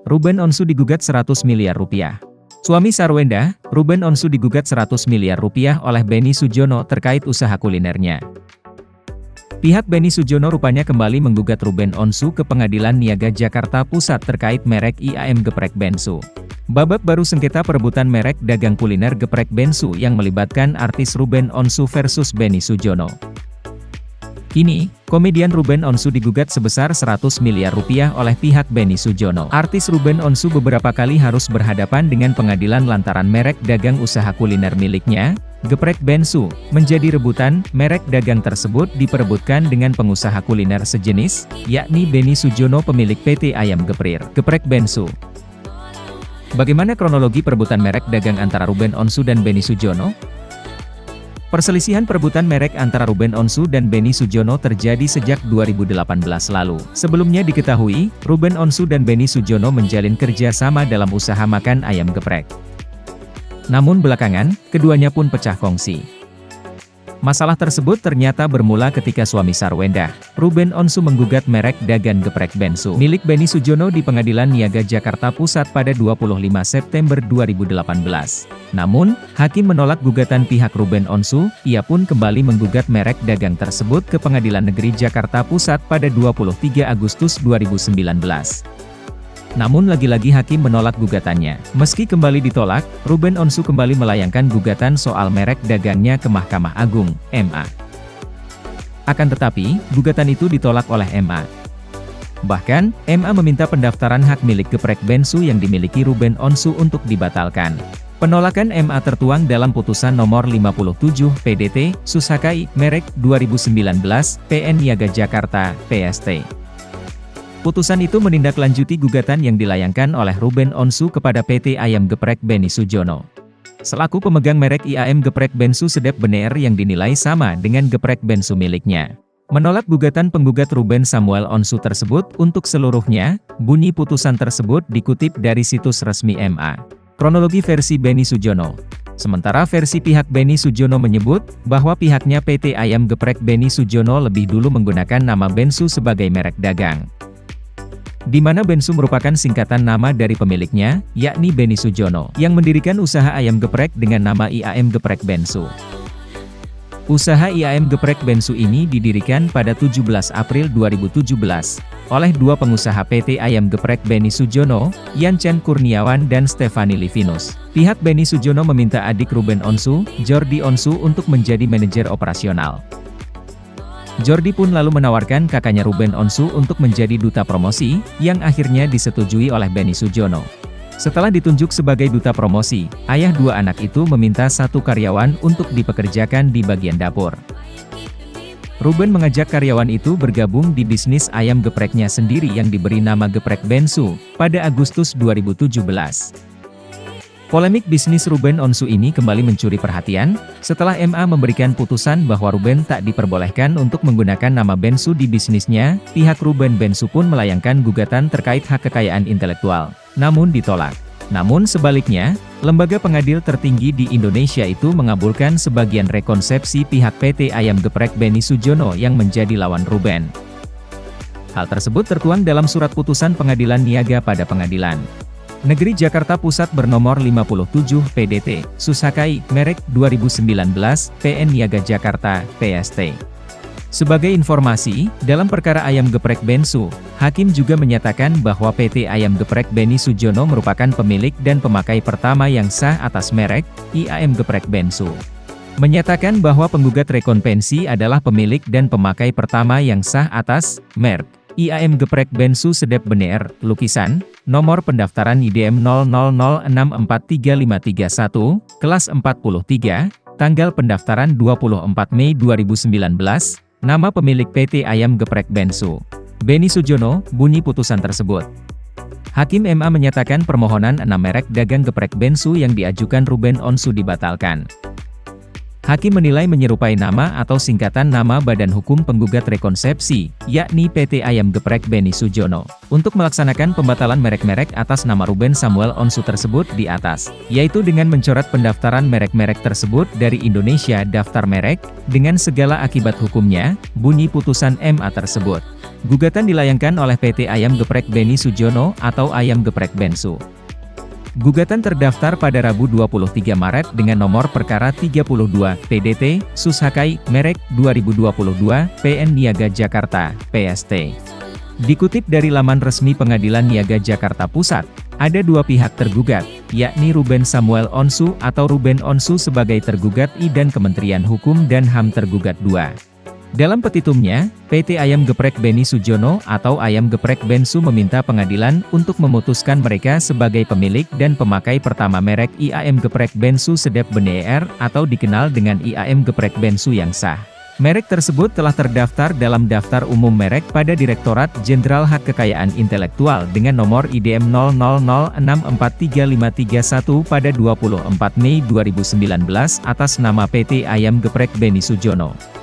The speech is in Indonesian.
Ruben Onsu digugat 100 miliar rupiah. Suami Sarwenda, Ruben Onsu digugat 100 miliar rupiah oleh Benny Sujono terkait usaha kulinernya. Pihak Benny Sujono rupanya kembali menggugat Ruben Onsu ke Pengadilan Niaga Jakarta Pusat terkait merek IAM Geprek Bensu. Babak baru sengketa perebutan merek dagang kuliner Geprek Bensu yang melibatkan artis Ruben Onsu versus Benny Sujono. Kini, komedian Ruben Onsu digugat sebesar 100 miliar rupiah oleh pihak Benny Sujono. Artis Ruben Onsu beberapa kali harus berhadapan dengan pengadilan lantaran merek dagang usaha kuliner miliknya, Geprek Bensu, menjadi rebutan. Merek dagang tersebut diperebutkan dengan pengusaha kuliner sejenis, yakni Benny Sujono pemilik PT Ayam Geprek Bensu. Bagaimana kronologi perebutan merek dagang antara Ruben Onsu dan Benny Sujono? Perselisihan perebutan merek antara Ruben Onsu dan Benny Sujono terjadi sejak 2018 lalu. Sebelumnya diketahui, Ruben Onsu dan Benny Sujono menjalin kerja sama dalam usaha makan ayam geprek. Namun belakangan, keduanya pun pecah kongsi. Masalah tersebut ternyata bermula ketika suami Sarwenda, Ruben Onsu menggugat merek dagang Geprek Bensu milik Benny Sujono di Pengadilan Niaga Jakarta Pusat pada 25 September 2018. Namun, hakim menolak gugatan pihak Ruben Onsu. Ia pun kembali menggugat merek dagang tersebut ke Pengadilan Negeri Jakarta Pusat pada 23 Agustus 2019. Namun lagi-lagi hakim menolak gugatannya. Meski kembali ditolak, Ruben Onsu kembali melayangkan gugatan soal merek dagangnya ke Mahkamah Agung, MA. Akan tetapi, gugatan itu ditolak oleh MA. Bahkan, MA meminta pendaftaran hak milik Geprek Bensu yang dimiliki Ruben Onsu untuk dibatalkan. Penolakan MA tertuang dalam putusan nomor 57 PDT, Sushakai, merek 2019, PN Niaga Jakarta, PST. Putusan itu menindaklanjuti gugatan yang dilayangkan oleh Ruben Onsu kepada PT Ayam Geprek Benny Sujono. Selaku pemegang merek IAM Geprek Bensu Sedep Bener yang dinilai sama dengan Geprek Bensu miliknya. Menolak gugatan penggugat Ruben Samuel Onsu tersebut untuk seluruhnya, bunyi putusan tersebut dikutip dari situs resmi MA. Kronologi versi Benny Sujono. Sementara versi pihak Benny Sujono menyebut, bahwa pihaknya PT Ayam Geprek Benny Sujono lebih dulu menggunakan nama Bensu sebagai merek dagang. Di mana Bensu merupakan singkatan nama dari pemiliknya, yakni Benny Sujono, yang mendirikan usaha ayam geprek dengan nama IAM Geprek Bensu. Usaha IAM Geprek Bensu ini didirikan pada 17 April 2017, oleh dua pengusaha PT Ayam Geprek Benny Sujono, Yancen Kurniawan dan Stefani Livinus. Pihak Benny Sujono meminta adik Ruben Onsu, Jordi Onsu untuk menjadi manajer operasional. Jordi pun lalu menawarkan kakaknya Ruben Onsu untuk menjadi duta promosi, yang akhirnya disetujui oleh Benny Sujono. Setelah ditunjuk sebagai duta promosi, ayah dua anak itu meminta satu karyawan untuk dipekerjakan di bagian dapur. Ruben mengajak karyawan itu bergabung di bisnis ayam gepreknya sendiri yang diberi nama Geprek Bensu, pada Agustus 2017. Polemik bisnis Ruben Onsu ini kembali mencuri perhatian, setelah MA memberikan putusan bahwa Ruben tak diperbolehkan untuk menggunakan nama Bensu di bisnisnya. Pihak Ruben Bensu pun melayangkan gugatan terkait hak kekayaan intelektual, namun ditolak. Namun sebaliknya, lembaga pengadil tertinggi di Indonesia itu mengabulkan sebagian rekonsepsi pihak PT Ayam Geprek Benny Sujono yang menjadi lawan Ruben. Hal tersebut tertuang dalam surat putusan pengadilan niaga pada Pengadilan Negeri Jakarta Pusat bernomor 57 PDT, Sushakai, merek 2019, PN Niaga Jakarta, PST. Sebagai informasi, dalam perkara Ayam Geprek Bensu, hakim juga menyatakan bahwa PT Ayam Geprek Benny Sujono merupakan pemilik dan pemakai pertama yang sah atas merek IAM Geprek Bensu. Menyatakan bahwa penggugat rekonvensi adalah pemilik dan pemakai pertama yang sah atas merek IAM Geprek Bensu Sedep Bener, lukisan, nomor pendaftaran IDM 00643531, kelas 43, tanggal pendaftaran 24 Mei 2019, nama pemilik PT Ayam Geprek Bensu, Benny Sujono, bunyi putusan tersebut. Hakim MA menyatakan permohonan 6 merek dagang geprek Bensu yang diajukan Ruben Onsu dibatalkan. Hakim menilai menyerupai nama atau singkatan nama Badan Hukum Penggugat Rekonsepsi, yakni PT Ayam Geprek Beni Sujono, untuk melaksanakan pembatalan merek-merek atas nama Ruben Samuel Onsu tersebut di atas, yaitu dengan mencoret pendaftaran merek-merek tersebut dari Indonesia Daftar Merek, dengan segala akibat hukumnya, bunyi putusan MA tersebut. Gugatan dilayangkan oleh PT Ayam Geprek Beni Sujono atau Ayam Geprek Bensu. Gugatan terdaftar pada Rabu 23 Maret dengan nomor perkara 32, PDT, Sushakai, Merek, 2022, PN Niaga Jakarta, PST. Dikutip dari laman resmi Pengadilan Niaga Jakarta Pusat, ada dua pihak tergugat, yakni Ruben Samuel Onsu atau Ruben Onsu sebagai tergugat I dan Kementerian Hukum dan HAM tergugat 2. Dalam petitumnya, PT Ayam Geprek Beni Sujono atau Ayam Geprek Bensu meminta pengadilan untuk memutuskan mereka sebagai pemilik dan pemakai pertama merek IAM Geprek Bensu Sedep Beneer atau dikenal dengan IAM Geprek Bensu yang sah. Merek tersebut telah terdaftar dalam Daftar Umum Merek pada Direktorat Jenderal Hak Kekayaan Intelektual dengan nomor IDM 0006435331 pada 24 Mei 2019 atas nama PT Ayam Geprek Beni Sujono.